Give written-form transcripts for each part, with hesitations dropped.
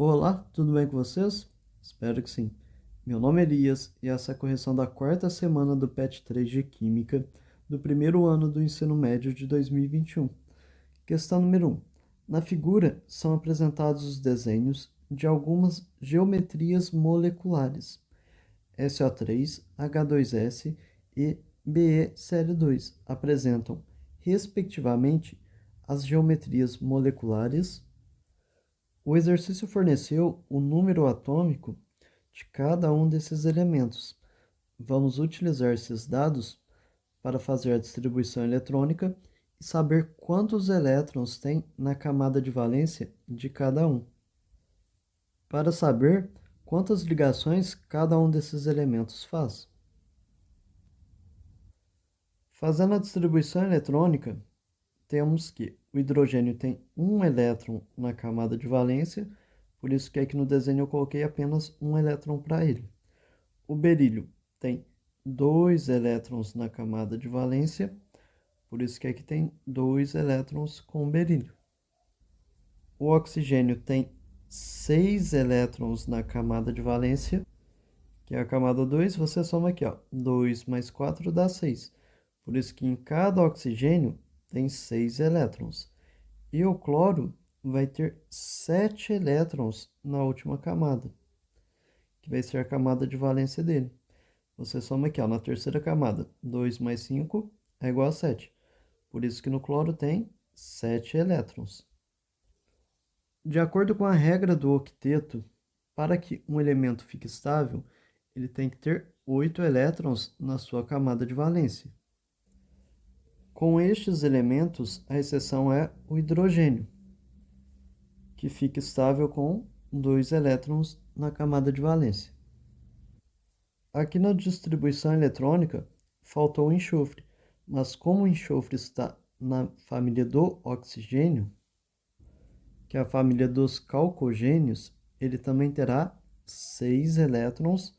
Olá, tudo bem com vocês? Espero que sim. Meu nome é Elias e essa é a correção da quarta semana do PET 3 de Química do primeiro ano do ensino médio de 2021. Questão número 1. Na figura são apresentados os desenhos de algumas geometrias moleculares, SO3, H2S e BeCl2 apresentam, respectivamente, as geometrias moleculares. O exercício forneceu o número atômico de cada um desses elementos. Vamos utilizar esses dados para fazer a distribuição eletrônica e saber quantos elétrons tem na camada de valência de cada um. Para saber quantas ligações cada um desses elementos faz. Fazendo a distribuição eletrônica, temos que o hidrogênio tem um elétron na camada de valência, por isso que aqui no desenho eu coloquei apenas um elétron para ele. O berílio tem dois elétrons na camada de valência, por isso que aqui tem dois elétrons com berílio. O oxigênio tem 6 elétrons na camada de valência, que é a camada 2, você soma aqui, ó, 2 mais 4 dá 6. Por isso que em cada oxigênio tem 6 elétrons. E o cloro vai ter 7 elétrons na última camada, que vai ser a camada de valência dele. Você soma aqui, ó, na terceira camada, 2 mais 5 é igual a 7. Por isso que no cloro tem 7 elétrons. De acordo com a regra do octeto, para que um elemento fique estável, ele tem que ter 8 elétrons na sua camada de valência. Com estes elementos, a exceção é o hidrogênio, que fica estável com 2 elétrons na camada de valência. Aqui na distribuição eletrônica, faltou o enxofre, mas como o enxofre está na família do oxigênio, que é a família dos calcogênios, ele também terá 6 elétrons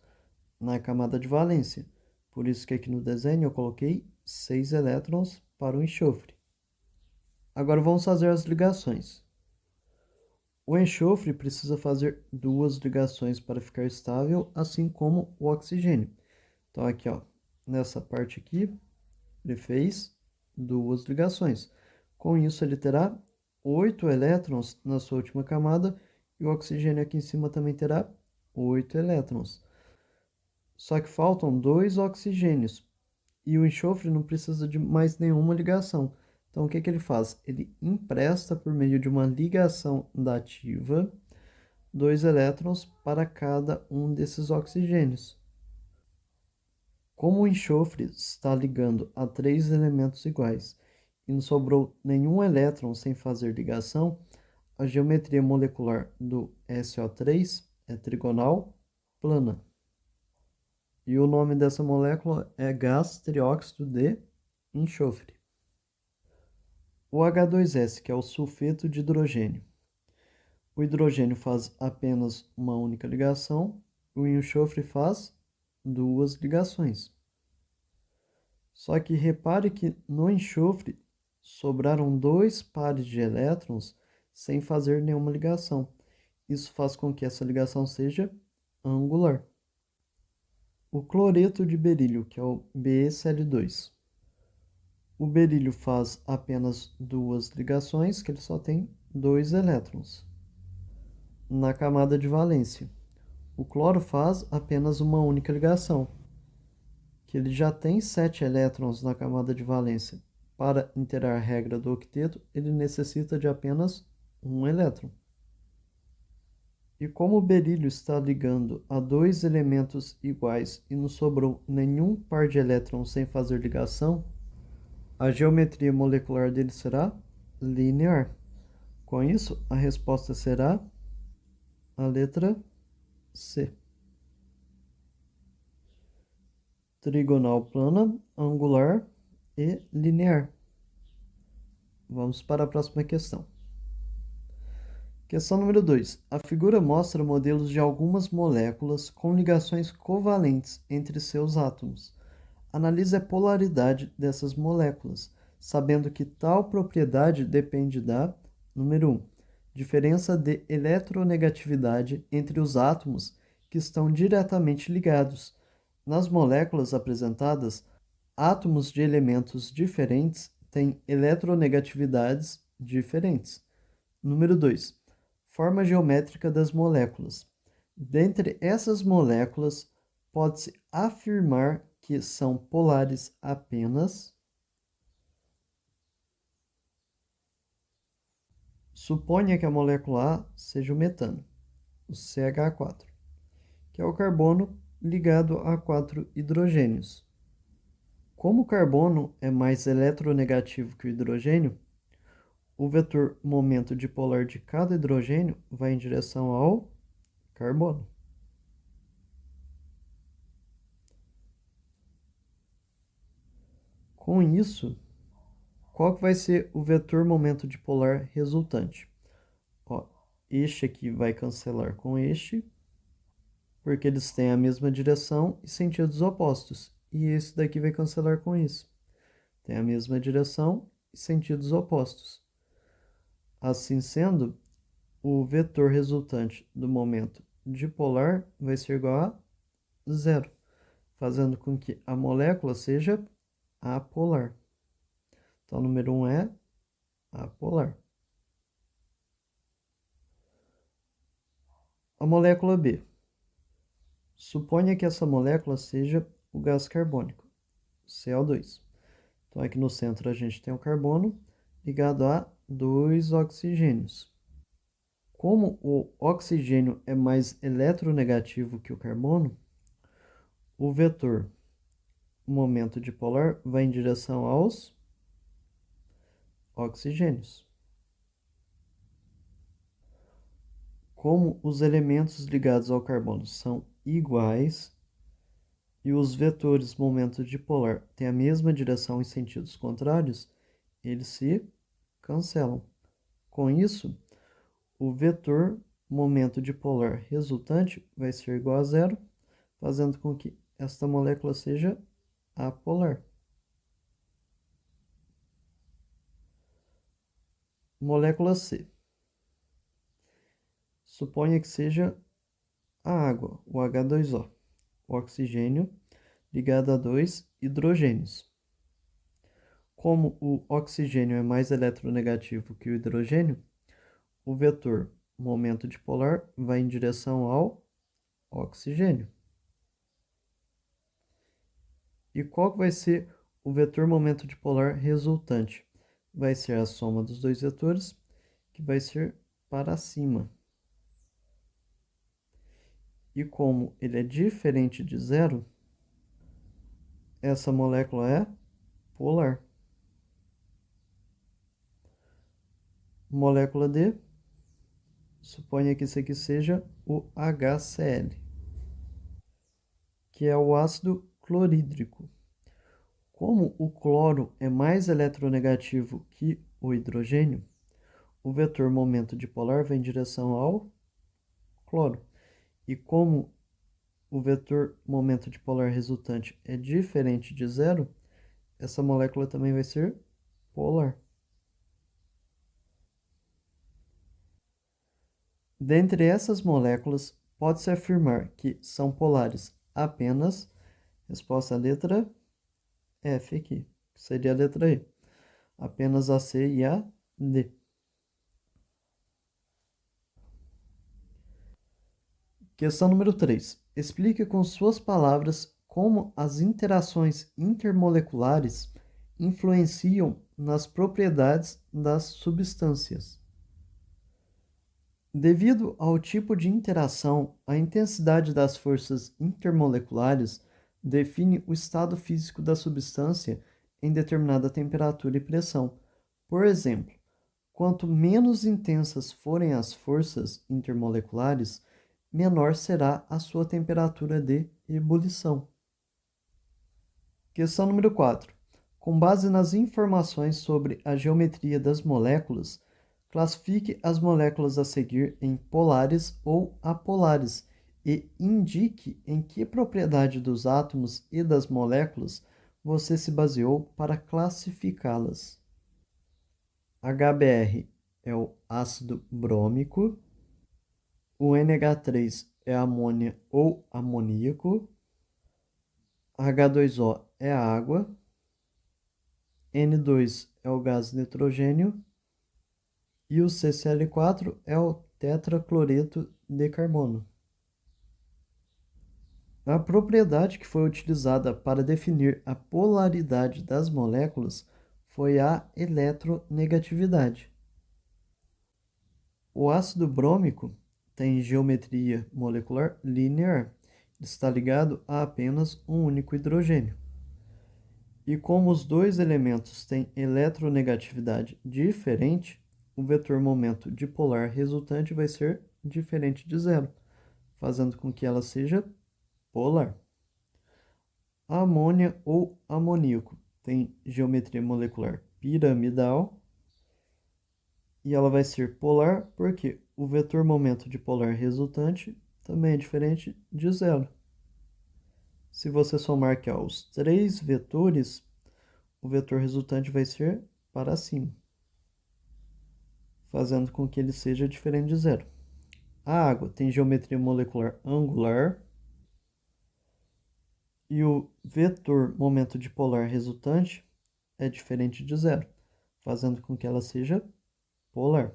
na camada de valência. Por isso que aqui no desenho eu coloquei 6 elétrons para o enxofre. Agora vamos fazer as ligações. O enxofre precisa fazer duas ligações para ficar estável, assim como o oxigênio. Então aqui, ó, nessa parte aqui, ele fez duas ligações. Com isso, ele terá 8 elétrons na sua última camada e o oxigênio aqui em cima também terá 8 elétrons. Só que faltam 2 oxigênios e o enxofre não precisa de mais nenhuma ligação. Então, o que ele faz? Ele empresta por meio de uma ligação dativa 2 elétrons para cada um desses oxigênios. Como o enxofre está ligando a 3 elementos iguais e não sobrou nenhum elétron sem fazer ligação, a geometria molecular do SO3 é trigonal plana. E o nome dessa molécula é gás trióxido de enxofre. O H2S, que é o sulfeto de hidrogênio. O hidrogênio faz apenas uma única ligação, o enxofre faz duas ligações. Só que repare que no enxofre sobraram 2 pares de elétrons sem fazer nenhuma ligação. Isso faz com que essa ligação seja angular. O cloreto de berílio, que é o BeCl2. O berílio faz apenas duas ligações, que ele só tem 2 elétrons na camada de valência. O cloro faz apenas uma única ligação, que ele já tem 7 elétrons na camada de valência. Para interar a regra do octeto, ele necessita de apenas um elétron. E como o berílio está ligando a 2 elementos iguais e não sobrou nenhum par de elétrons sem fazer ligação, a geometria molecular dele será linear. Com isso, a resposta será a letra C. Trigonal plana, angular e linear. Vamos para a próxima questão. Questão número 2. A figura mostra modelos de algumas moléculas com ligações covalentes entre seus átomos. Analise a polaridade dessas moléculas, sabendo que tal propriedade depende da, número 1, diferença de eletronegatividade entre os átomos que estão diretamente ligados. Nas moléculas apresentadas, átomos de elementos diferentes têm eletronegatividades diferentes. Número 2. Forma geométrica das moléculas. Dentre essas moléculas, pode-se afirmar que são polares apenas. Suponha que a molécula A seja o metano, o CH4, que é o carbono ligado a 4 hidrogênios. Como o carbono é mais eletronegativo que o hidrogênio, o vetor momento dipolar de cada hidrogênio vai em direção ao carbono. Com isso, qual que vai ser o vetor momento dipolar resultante? Ó, este aqui vai cancelar com este, porque eles têm a mesma direção e sentidos opostos. E esse daqui vai cancelar com isso. Tem a mesma direção e sentidos opostos. Assim sendo, o vetor resultante do momento dipolar vai ser igual a zero, fazendo com que a molécula seja apolar. Então, o número 1 é apolar. A molécula B. Suponha que essa molécula seja o gás carbônico, CO2. Então, aqui no centro a gente tem o carbono ligado a 2 oxigênios. Como o oxigênio é mais eletronegativo que o carbono, o vetor momento dipolar vai em direção aos oxigênios. Como os elementos ligados ao carbono são iguais e os vetores momento dipolar têm a mesma direção em sentidos contrários, eles se cancelam. Com isso, o vetor momento dipolar resultante vai ser igual a zero, fazendo com que esta molécula seja apolar. Molécula C. Suponha que seja a água, o H2O, o oxigênio ligado a 2 hidrogênios. Como o oxigênio é mais eletronegativo que o hidrogênio, o vetor momento dipolar vai em direção ao oxigênio. E qual vai ser o vetor momento dipolar resultante? Vai ser a soma dos dois vetores, que vai ser para cima. E como ele é diferente de zero, essa molécula é polar. Molécula D, suponha que isso aqui seja o HCl, que é o ácido clorídrico. Como o cloro é mais eletronegativo que o hidrogênio, o vetor momento dipolar vai em direção ao cloro. E como o vetor momento dipolar resultante é diferente de zero, essa molécula também vai ser polar. Dentre essas moléculas, pode-se afirmar que são polares apenas, resposta à letra F aqui, que seria a letra E, apenas a C e a D. Questão número 3. Explique com suas palavras como as interações intermoleculares influenciam nas propriedades das substâncias. Devido ao tipo de interação, a intensidade das forças intermoleculares define o estado físico da substância em determinada temperatura e pressão. Por exemplo, quanto menos intensas forem as forças intermoleculares, menor será a sua temperatura de ebulição. Questão número 4. Com base nas informações sobre a geometria das moléculas, classifique as moléculas a seguir em polares ou apolares e indique em que propriedade dos átomos e das moléculas você se baseou para classificá-las. HBr é o ácido brômico. O NH3 é amônia ou amoníaco. H2O é a água. N2 é o gás nitrogênio. E o CCl4 é o tetracloreto de carbono. A propriedade que foi utilizada para definir a polaridade das moléculas foi a eletronegatividade. O ácido brômico tem geometria molecular linear, está ligado a apenas um único hidrogênio. E como os dois elementos têm eletronegatividade diferente, o vetor momento dipolar resultante vai ser diferente de zero, fazendo com que ela seja polar. A amônia ou amoníaco tem geometria molecular piramidal e ela vai ser polar porque o vetor momento dipolar resultante também é diferente de zero. Se você somar aqui ó, os três vetores, o vetor resultante vai ser para cima, fazendo com que ele seja diferente de zero. A água tem geometria molecular angular e o vetor momento dipolar resultante é diferente de zero, fazendo com que ela seja polar.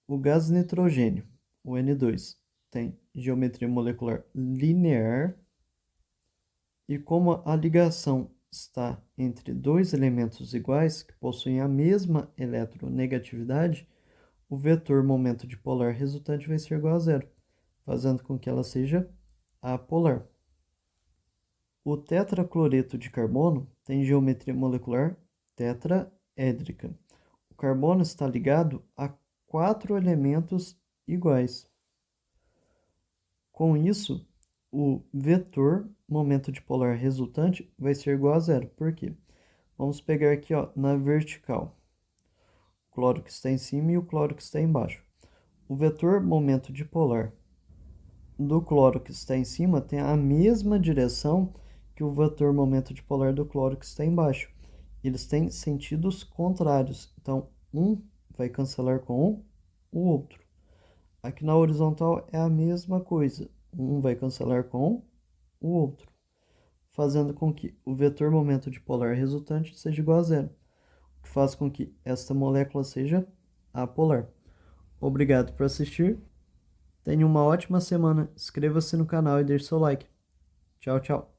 O gás nitrogênio, o N2, tem geometria molecular linear e como a ligação está entre dois elementos iguais que possuem a mesma eletronegatividade, o vetor momento dipolar resultante vai ser igual a zero, fazendo com que ela seja apolar. O tetracloreto de carbono tem geometria molecular tetraédrica. O carbono está ligado a 4 elementos iguais. Com isso, o vetor momento dipolar resultante vai ser igual a zero. Por quê? Vamos pegar aqui ó, na vertical. O cloro que está em cima e o cloro que está embaixo. O vetor momento dipolar do cloro que está em cima tem a mesma direção que o vetor momento dipolar do cloro que está embaixo. Eles têm sentidos contrários. Então, um vai cancelar com o outro. Aqui na horizontal é a mesma coisa. Um vai cancelar com o outro, fazendo com que o vetor momento dipolar resultante seja igual a zero, o que faz com que esta molécula seja apolar. Obrigado por assistir. Tenha uma ótima semana. Inscreva-se no canal e deixe seu like. Tchau, tchau.